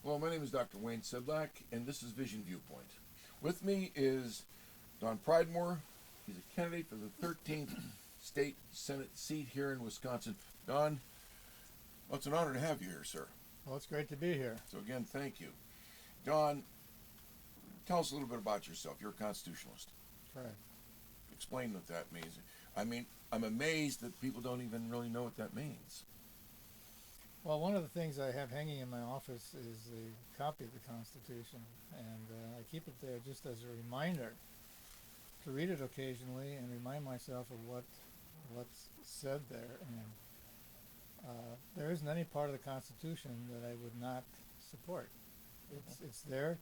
Hello, my name is Dr. Wayne Sedlak, and this is Vision Viewpoint. With me is Don Pridemore. He's a candidate for the 13th State Senate seat here in Wisconsin. Don, well, it's an honor to have you here, sir. Well, it's great to be here. So again, thank you. Don, tell us a little bit about yourself. You're a constitutionalist. Right. Explain what that means. I mean, I'm amazed that people don't even really know what that means. Well, one of the things I have hanging in my office is a copy of the Constitution, and I keep it there just as a reminder to read it occasionally and remind myself of what's said there. And there isn't any part of the Constitution that I would not support. It's there.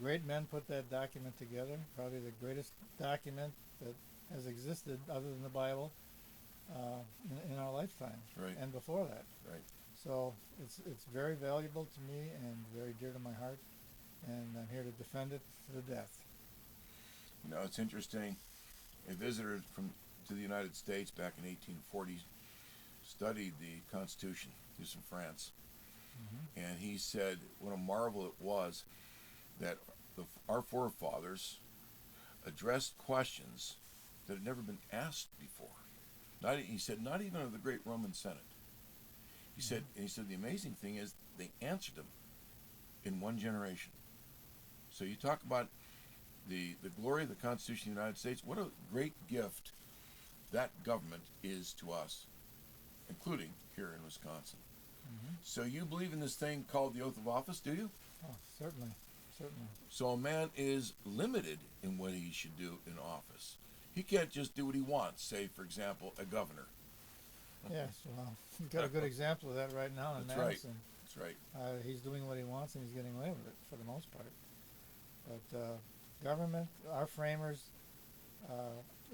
Great men put that document together, probably the greatest document that has existed other than the Bible in our lifetime, Right. and before that. Right. So it's very valuable to me and very dear to my heart, and I'm here to defend it to the death. You know, it's interesting. A visitor to the United States back in 1840 studied the Constitution. He was from France, and he said what a marvel it was that our forefathers addressed questions that had never been asked before. He said, not even of the great Roman Senate. He said the amazing thing is they answered them in one generation. So you talk about the glory of the Constitution of the United States. What a great gift that government is to us, including here in Wisconsin. So you believe in this thing called the oath of office, do you? Oh, certainly. So a man is limited in what he should do in office. He can't just do what he wants, say, for example, a governor. Yes, well, we've got a good example of that right now in That's right. Madison. That's right. He's doing what he wants, and he's getting away with it for the most part. But government, our framers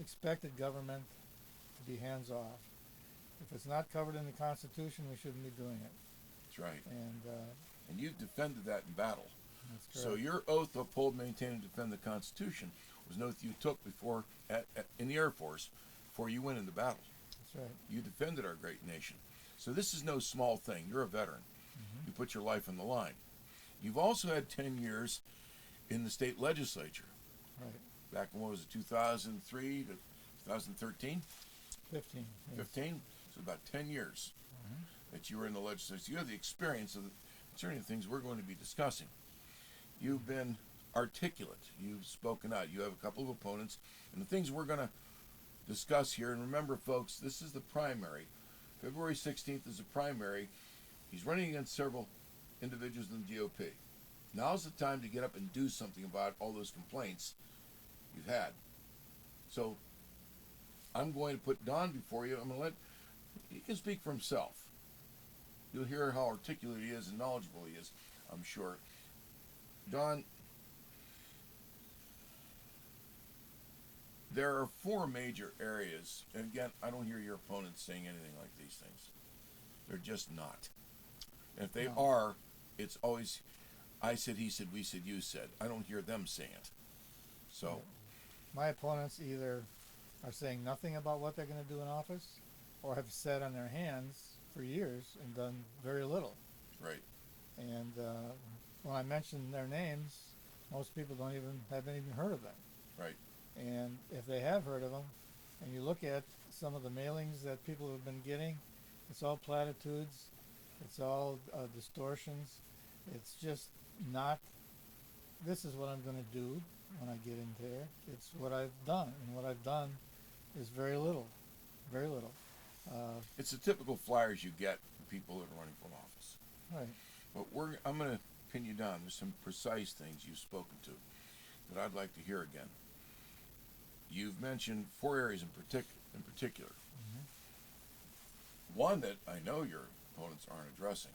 expected government to be hands-off. If it's not covered in the Constitution, we shouldn't be doing it. That's right. And you've defended that in battle. that's So correct. your oath to uphold, maintain, and defend the Constitution was an oath you took before in the Air Force before you went into battle. That's right. You defended our great nation. So this is no small thing. You're a veteran. You put your life on the line. You've also had 10 years in the state legislature. Right. Back in, what was it, 2003 to 2013? 15. Yes. 15? So about 10 years that you were in the legislature. You have the experience of concerning the things we're going to be discussing. You've been articulate. You've spoken out. You have a couple of opponents. And the things we're going to discuss here, and remember, folks, this is the primary. February 16th is the primary. He's running against several individuals in the GOP. Now's the time to get up and do something about all those complaints you've had. So I'm going to put Don before you. I'm going to let he can speak for himself. You'll hear how articulate he is and knowledgeable he is, I'm sure. Don, there are four major areas, and again, I don't hear your opponents saying anything like these things. They're just not. And if they are, it's always I said, he said, we said, you said. I don't hear them saying it. So, My opponents either are saying nothing about what they're going to do in office, or have sat on their hands for years and done very little. right, And when I mention their names, most people haven't even heard of them. right, And if they have heard of them, and you look at some of the mailings that people have been getting, it's all platitudes, it's all distortions. It's just not, this is what I'm going to do when I get in there. It's what I've done, and what I've done is very little, very little. it's the typical flyers you get from people that are running for office. Right. But I'm going to pin you down. There's some precise things you've spoken to that I'd like to hear again. You've mentioned four areas in particular. One that I know your opponents aren't addressing.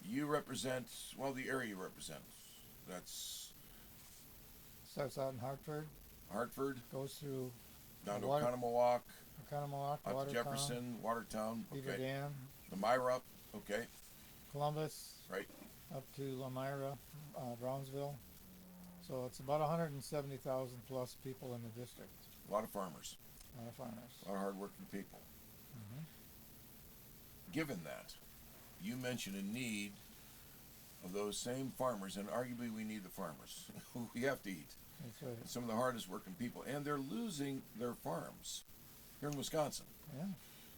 You represent, well, the area you represent. That's Starts out in Hartford, Hartford, goes through down to Water- Oconomowoc, Oconomowoc, out to Watertown, Jefferson, Watertown, Beaver okay. Dam, The Myra, okay, Columbus, right. up to Elmira, Brownsville. So it's about 170,000 plus people in the district, A lot of farmers, farmers. a lot of hardworking people. Given that, you mentioned a need of those same farmers, and arguably we need the farmers. We have to eat. That's right. Some of the hardest working people, and they're losing their farms here in Wisconsin. Yeah.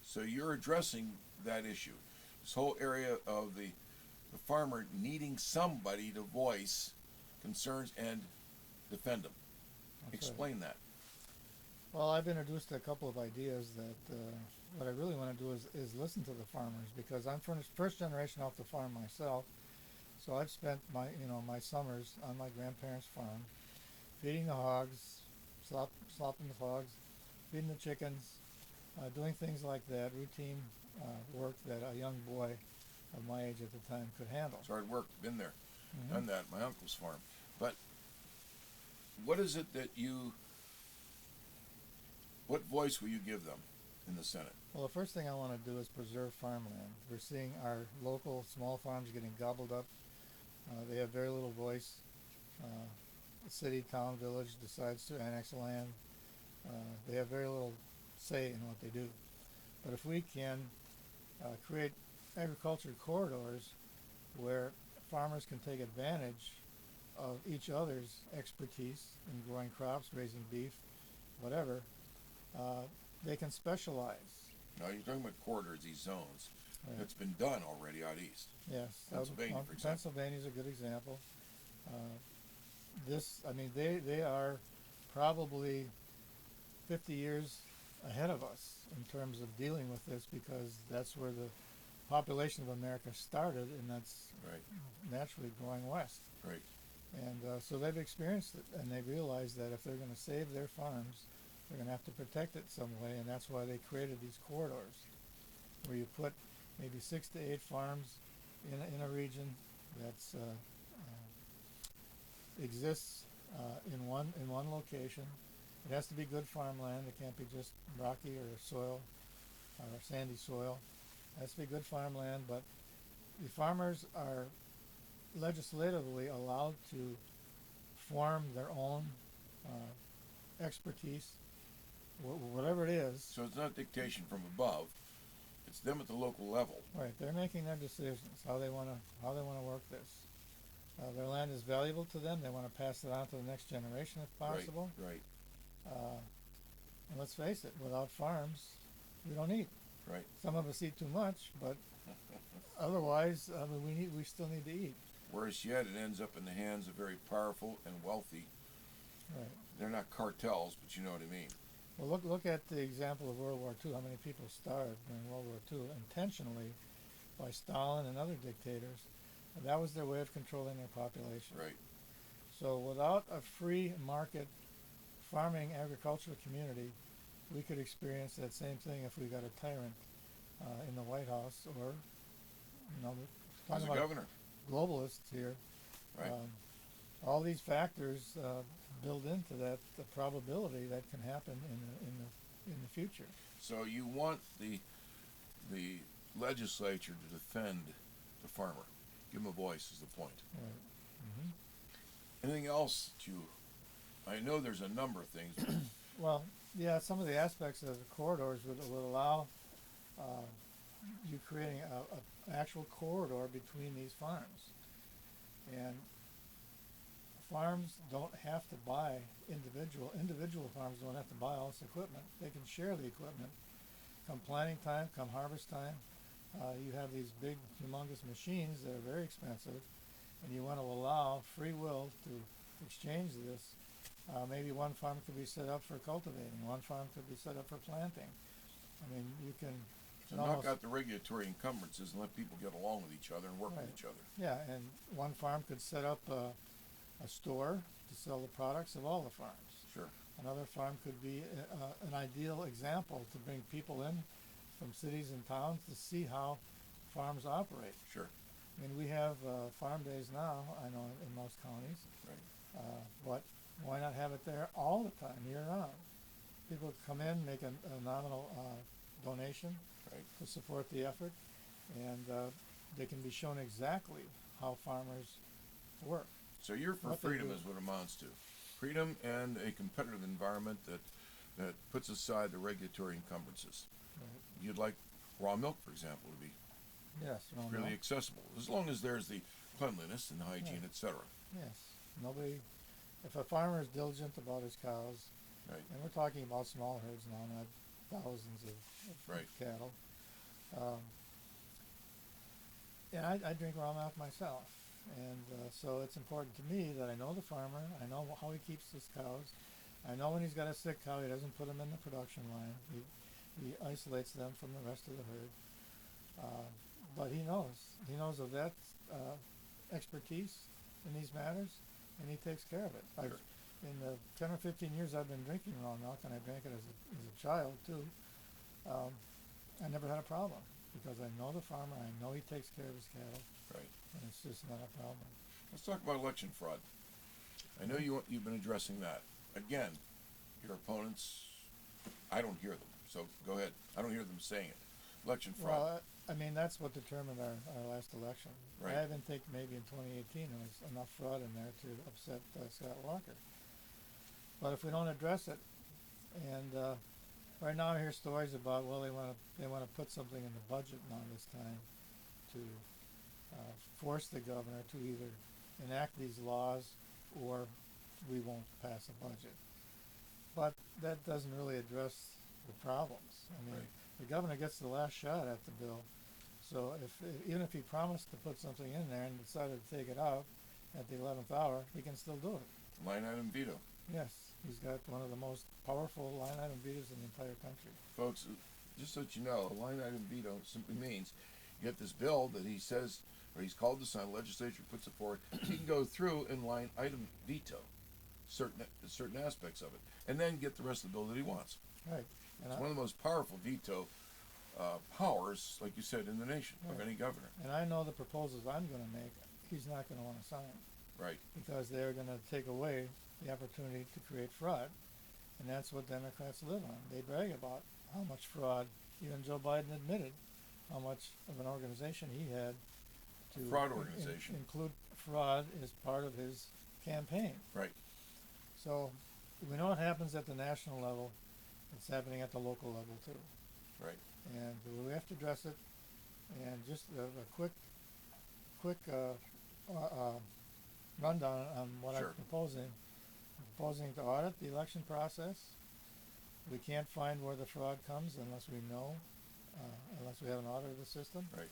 So you're addressing that issue. This whole area of the farmer needing somebody to voice concerns and defend them. That's Explain right. that. Well, I've introduced a couple of ideas that what I really want to do is listen to the farmers, because I'm first generation off the farm myself. So I've spent my summers on my grandparents' farm, feeding the hogs, slopping the hogs, feeding the chickens, doing things like that, routine work that a young boy of my age at the time could handle. It's hard work. Been there, Mm-hmm. done that at my uncle's farm. But what is it that what voice will you give them in the Senate? Well, the first thing I want to do is preserve farmland. We're seeing our local small farms getting gobbled up. They have very little voice. The city, town, village decides to annex land. They have very little say in what they do. But if we can create agriculture corridors where farmers can take advantage of each other's expertise in growing crops, raising beef, whatever, they can specialize. Now you're talking about corridors, these zones. Right. That's been done already out east. Yes, Pennsylvania, for example. Pennsylvania is a good example. They are probably 50 years ahead of us in terms of dealing with this, because that's where the population of America started, and that's Right. naturally going west. Right. And so they've experienced it, and they realized that if they're going to save their farms, they're going to have to protect it some way, and that's why they created these corridors, where you put maybe 6 to 8 farms in a region that's exists in one location. It has to be good farmland. It can't be just rocky or soil or sandy soil. It has to be good farmland, but the farmers are legislatively allowed to form their own expertise, whatever it is. So it's not dictation from above. It's them at the local level. Right, they're making their decisions how they want to work this. Their land is valuable to them. They want to pass it on to the next generation if possible. Right. And let's face it, without farms, we don't eat. Right. Some of us eat too much, but otherwise, we still need to eat. Worse yet, it ends up in the hands of very powerful and wealthy. Right. They're not cartels, but you know what I mean. Well, look at the example of World War II. How many people starved during World War II intentionally by Stalin and other dictators? And that was their way of controlling their population. Right. So without a free market farming agricultural community, we could experience that same thing if we got a tyrant in the White House, or As a governor. globalists here. Right. All these factors build into that the probability that can happen in the future. So you want the legislature to defend the farmer, give him a voice is the point. Right. Mm-hmm. Anything else that you? I know there's a number of things. Well, yeah, some of the aspects of the corridors would allow you creating an actual corridor between these farms. And farms don't have to buy individual farms don't have to buy all this equipment. They can share the equipment. Come planting time, come harvest time, you have these big, humongous machines that are very expensive, and you want to allow free will to exchange this. Maybe one farm could be set up for cultivating, one farm could be set up for planting. I mean, you can So knock out the regulatory encumbrances and let people get along with each other and work Right. with each other. Yeah, and one farm could set up a store to sell the products of all the farms. Sure. Another farm could be an ideal example to bring people in from cities and towns to see how farms operate. Sure. I mean, we have farm days now, I know, in most counties. Right. But why not have it there all the time, year round? People come in, make a nominal donation Right. to support the effort, and they can be shown exactly how farmers work. So you're for What they freedom do. is what it amounts to. Freedom and a competitive environment that puts aside the regulatory encumbrances. Right. You'd like raw milk, for example, to be Yes, well, really no. accessible, as long as there's the cleanliness and hygiene, Right. etc. Yes. Nobody. If a farmer is diligent about his cows, Right. and we're talking about small herds now, not thousands Right. of cattle. Um, and I drink raw milk myself, and so it's important to me that I know the farmer. I know how he keeps his cows. I know when he's got a sick cow, he doesn't put them in the production line. He isolates them from the rest of the herd. Uh, but he knows. He knows of that expertise in these matters, and he takes care of it. Sure. In the 10 or 15 years I've been drinking raw milk, and I drank it as a child too, um, I never had a problem because I know the farmer. I know he takes care of his cattle, Right. and it's just not a problem. Let's talk about election fraud. I know you've been addressing that. Again, your opponents, I don't hear them. So go ahead. I don't hear them saying it. Election fraud. Well, I mean, that's what determined our last election. Right. I even think maybe in 2018 there was enough fraud in there to upset Scott Walker. But if we don't address it, and right now I hear stories about, well, they want to put something in the budget now this time to force the governor to either enact these laws or we won't pass a budget. But that doesn't really address the problems. I mean, Right. the governor gets the last shot at the bill. So even if he promised to put something in there and decided to take it out at the 11th hour, he can still do it. Line item veto. Yes, he's got one of the most powerful line item vetoes in the entire country. Folks, just so that you know, a line item veto simply means you get this bill that he says, or he's called to sign, the legislature puts it forward, he can go through and line item veto certain aspects of it, and then get the rest of the bill that he wants. Right. And It's one of the most powerful veto powers, like you said, in the nation of Right. any governor. And I know the proposals I'm going to make, he's not going to want to sign Right. because they're going to take away the opportunity to create fraud. And that's what Democrats live on. They brag about how much fraud, even Joe Biden admitted how much of an organization he had to Fraud organization. include fraud as part of his campaign. Right. So we know what happens at the national level. It's happening at the local level too. Right. And we have to address it. And just a quick rundown on what Sure. I'm proposing. I'm proposing to audit the election process. We can't find where the fraud comes unless we know, unless we have an audit of the system. Right.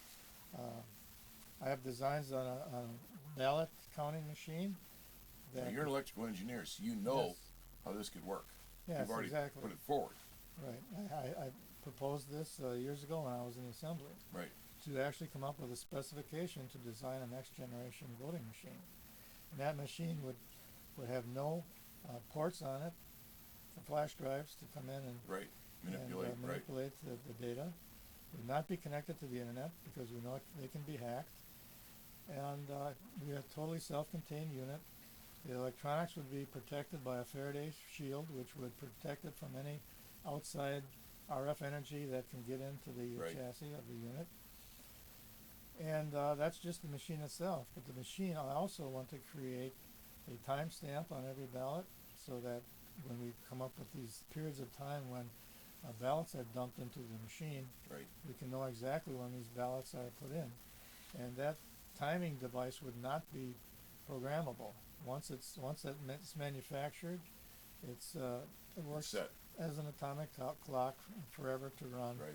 I have designs on a ballot counting machine. Now, That you're an electrical engineer, so you know Yes. how this could work. Yes, You've already exactly. put it forward. Right. I proposed this years ago when I was in the assembly Right. to actually come up with a specification to design a next generation voting machine. And that machine would have no ports on it for flash drives to come in and Right. Manipulate. and, Right. manipulate the data. It would not be connected to the internet because we know they can be hacked. And we have a totally self-contained unit. The electronics would be protected by a Faraday shield, which would protect it from any outside RF energy that can get into the Right. chassis of the unit. And that's just the machine itself. But the machine, I also want to create a timestamp on every ballot so that when we come up with these periods of time when ballots are dumped into the machine, Right. we can know exactly when these ballots are put in. And that timing device would not be programmable. Once it's manufactured, it works Set. as an atomic clock forever to run Right.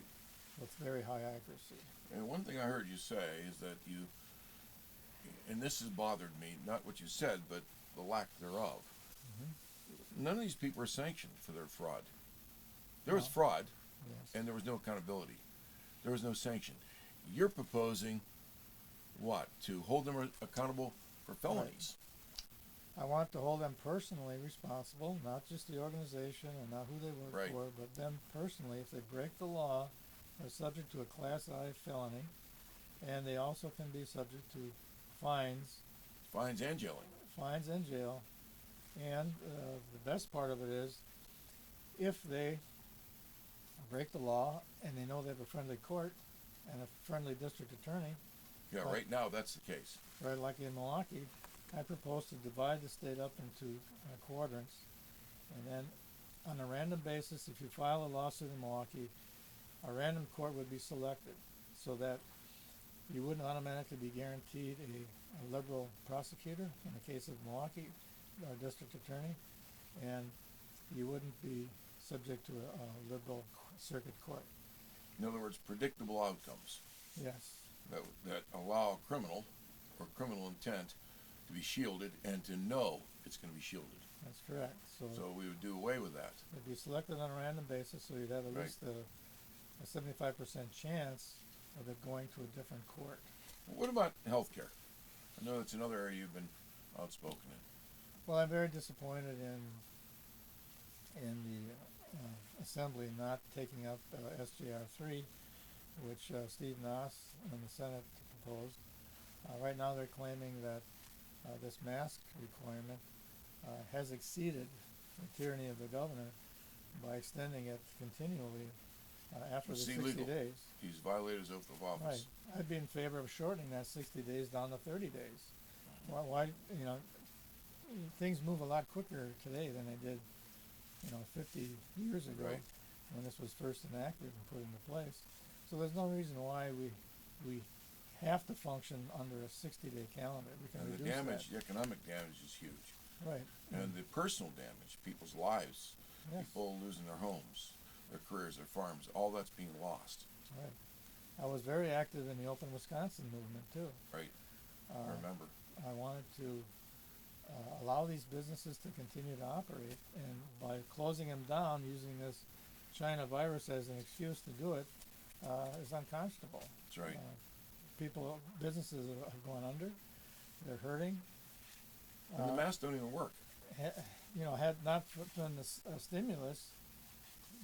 with very high accuracy. And one thing I heard you say is that you, and this has bothered me, not what you said, but the lack thereof. Mm-hmm. None of these people are sanctioned for their fraud. There was No. fraud, Yes. and there was no accountability. There was no sanction. You're proposing what? To hold them accountable for felonies. I want to hold them personally responsible, not just the organization and not who they work Right. for, but them personally. If they break the law, they're subject to a Class I felony, and they also can be subject to fines Fines and jailing. and jail. And the best part of it is, if they break the law and they know they have a friendly court and a friendly district attorney, Yeah, Right. right now that's the case. right, like in Milwaukee, I propose to divide the state up into quadrants, and then on a random basis, if you file a lawsuit in Milwaukee, a random court would be selected, so that you wouldn't automatically be guaranteed a liberal prosecutor in the case of Milwaukee, our district attorney, and you wouldn't be subject to a liberal circuit court. In other words, predictable outcomes Yes, that allow a criminal or criminal intent to be shielded and to know it's going to be shielded. that's correct. So we would do away with that. It'd be selected on a random basis, so you'd have at Right. least a 75% chance of it going to a different court. What about healthcare? I know that's another area you've been outspoken in. Well, I'm very disappointed in the Assembly not taking up SJR 3, which Steve Noss in the Senate proposed. Right now they're claiming that this mask requirement has exceeded the tyranny of the governor by extending it continually after the It's 60 illegal. days. He's violated his oath of Right. office. I'd be in favor of shortening that 60 days down to 30 days. Why, things move a lot quicker today than they did, 50 years ago Right. when this was first enacted and put into place. So there's no reason why we have to function under a 60-day calendar. We can And the reduce damage, the economic damage is huge. that. Right. And the personal damage, people's lives, Yes. people losing their homes, their careers, their farms, all that's being lost. Right. I was very active in the Open Wisconsin movement too. Right. I Uh, remember. I wanted to allow these businesses to continue to operate, and by closing them down using this China virus as an excuse to do it is unconscionable. That's right. Businesses have gone under. They're hurting. And the masks don't even work. Had not been the stimulus,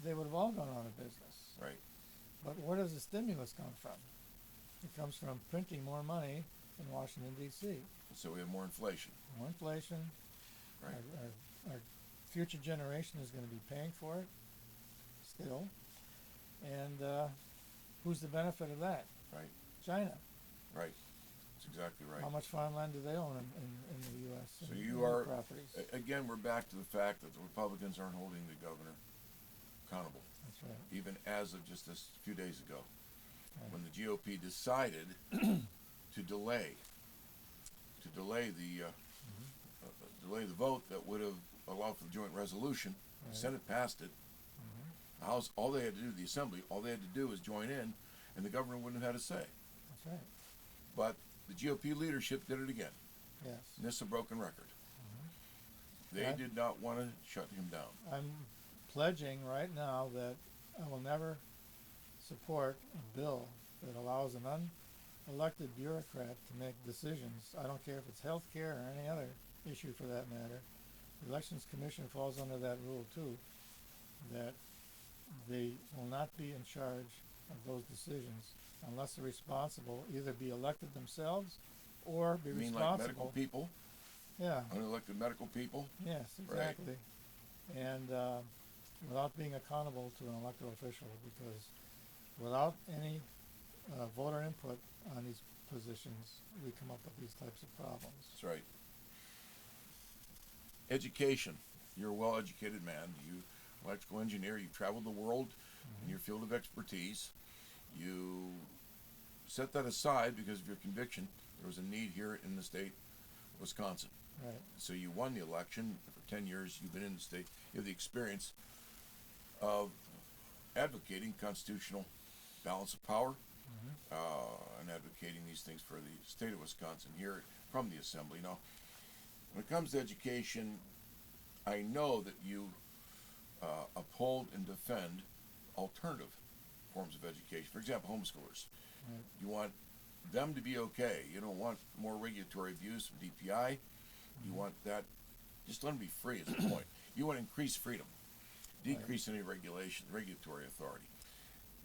they would have all gone out of business. Right. But where does the stimulus come from? It comes from printing more money in Washington, D.C. So we have more inflation. More inflation. Right. Our future generation is going to be paying for it still. And who's the benefit of that? Right. China. Right. That's exactly right. How much farmland do they own in the U.S.? So and you other are, properties? again, we're back to the fact that the Republicans aren't holding the governor accountable, That's right. even as of just this few days ago, Right. when the GOP decided to delay the delay the vote that would have allowed for the joint resolution. Right. The Senate passed it. Mhm. The House, all they had to do, the Assembly, all they had to do was join in, and the governor wouldn't have had a say. That's right. But the GOP leadership did it again. Yes. And this is a broken record. Mhm. They Yeah. did not want to shut him down. I'm pledging right now that I will never support a bill that allows an unelected bureaucrat to make decisions. I don't care if it's health care or any other issue for that matter. The Elections Commission falls under that rule too, that they will not be in charge of those decisions unless they're responsible, either be elected themselves or be You mean responsible. like medical people, Yeah. unelected medical people? Yes, Right. exactly. And without being accountable to an elected official, because without any voter input on these positions, we come up with these types of problems. That's right. Education. You're a well-educated man. You electrical engineer. You've traveled the world in your field of expertise. You set that aside because of your conviction. There was a need here in the state of Wisconsin. Right. So you won the election. For 10 years, you've been in the state. You have the experience of advocating constitutional balance of power and advocating these things for the state of Wisconsin here from the Assembly. Now, when it comes to education, I know that you uphold and defend alternative forms of education. For example, homeschoolers. Right. You want them to be okay. You don't want more regulatory abuse from DPI. You want that, just let them be free is the point. You want to increase freedom, decrease any regulation, regulatory authority.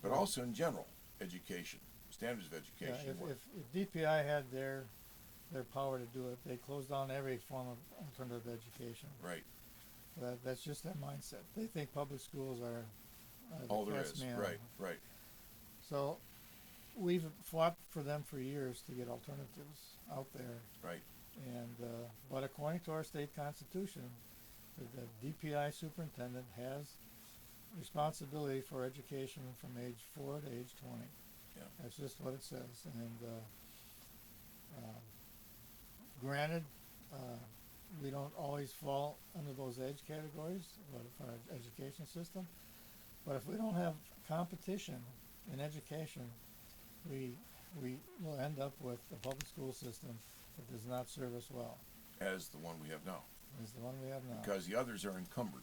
But also in general, education, standards of Yeah, education. if DPI had their power to do it, they close down every form of alternative education. Right. That's just their mindset. They think public schools are All the there cat's is. meow. Right, right. So we've fought for them for years to get alternatives out there. Right. And but according to our state constitution, the DPI superintendent has responsibility for education from age 4 to age 20. Yeah. That's just what it says. And granted, we don't always fall under those age categories for our education system. But if we don't have competition in education, we will end up with a public school system that does not serve us well. As the one we have now. Is the one we have now. Because the others are encumbered.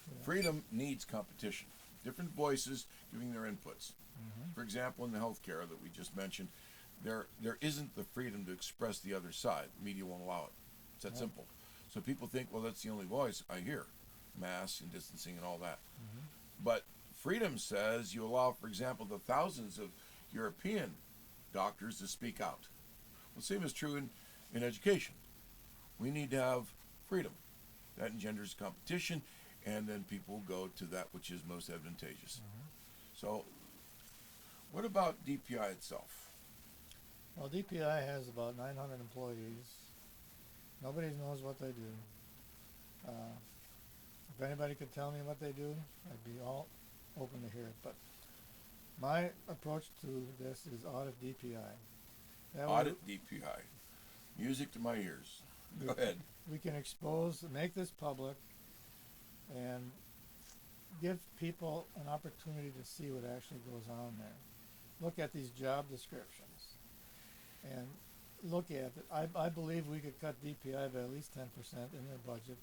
Yeah. Freedom needs competition. Different voices giving their inputs. Mm-hmm. For example, in the healthcare that we just mentioned, there isn't the freedom to express the other side. The media won't allow it. It's that simple. So people think, well, that's the only voice I hear. Masks and distancing and all that. Mm-hmm. But freedom says you allow, for example, the thousands of European doctors to speak out. Well, the same is true in education. We need to have freedom. That engenders competition, and then people go to that which is most advantageous. Mm-hmm. So, what about DPI itself? Well, DPI has about 900 employees. Nobody knows what they do. If anybody could tell me what they do, I'd be all open to hear it. But my approach to this is audit DPI. Audit DPI. Music to my ears. Go ahead. We can make this public, and give people an opportunity to see what actually goes on there. Look at these job descriptions, and look at it. I believe we could cut DPI by at least 10% in their budget,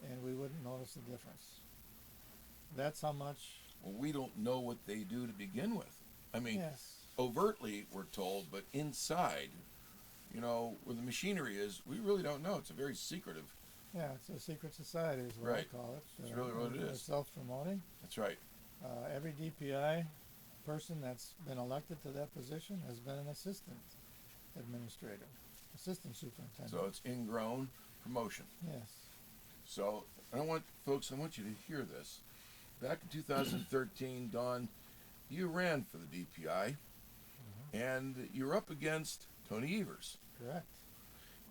and we wouldn't notice the difference. That's how much. Well, we don't know what they do to begin with. I mean, Yes. overtly we're told, but inside, where the machinery is, we really don't know. It's a very secretive. Yeah, it's a secret society is what Right. I call it. It's really what it They're is. self-promoting. That's right. Every DPI person that's been elected to that position has been an assistant administrator, assistant superintendent. So it's ingrown promotion. Yes. So I want you to hear this. Back in 2013, Don, you ran for the DPI, and you're up against Tony Evers. Correct.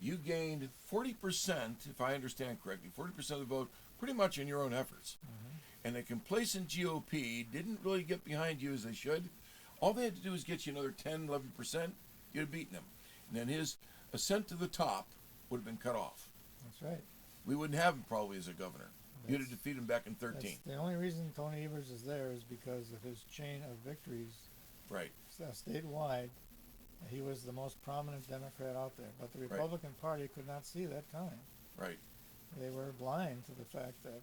You gained 40%, if I understand correctly, 40% of the vote pretty much in your own efforts. And the complacent GOP didn't really get behind you as they should. All they had to do was get you another 10, 11%, you'd have beaten him. And then his ascent to the top would have been cut off. That's right. We wouldn't have him probably as a governor. You'd have defeated him back in 13. The only reason Tony Evers is there is because of his chain of victories Right. statewide. He was the most prominent Democrat out there, but the Republican Party could not see that coming. Right. They were blind to the fact that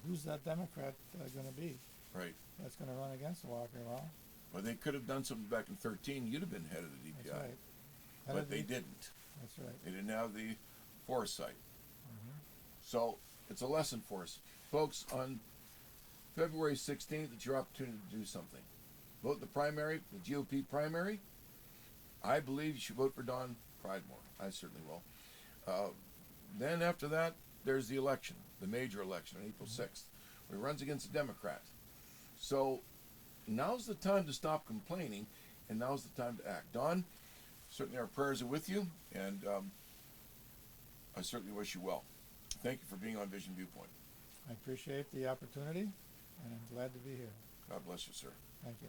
who's that Democrat going to be Right. that's going to run against Walker? Well, Well, they could have done something back in 13. You'd have been head of the DPI. that's right. But they didn't. That's right. They didn't have the foresight. Mm-hmm. So it's a lesson for us. Folks, on February 16th, it's your opportunity to do something. Vote in the primary, the GOP primary. I believe you should vote for Don Pridemore. I certainly will. Then after that, there's the election, the major election on April 6th, where he runs against a Democrat. So now's the time to stop complaining, and now's the time to act. Don, certainly our prayers are with you, and I certainly wish you well. Thank you for being on Vision Viewpoint. I appreciate the opportunity, and I'm glad to be here. God bless you, sir. Thank you.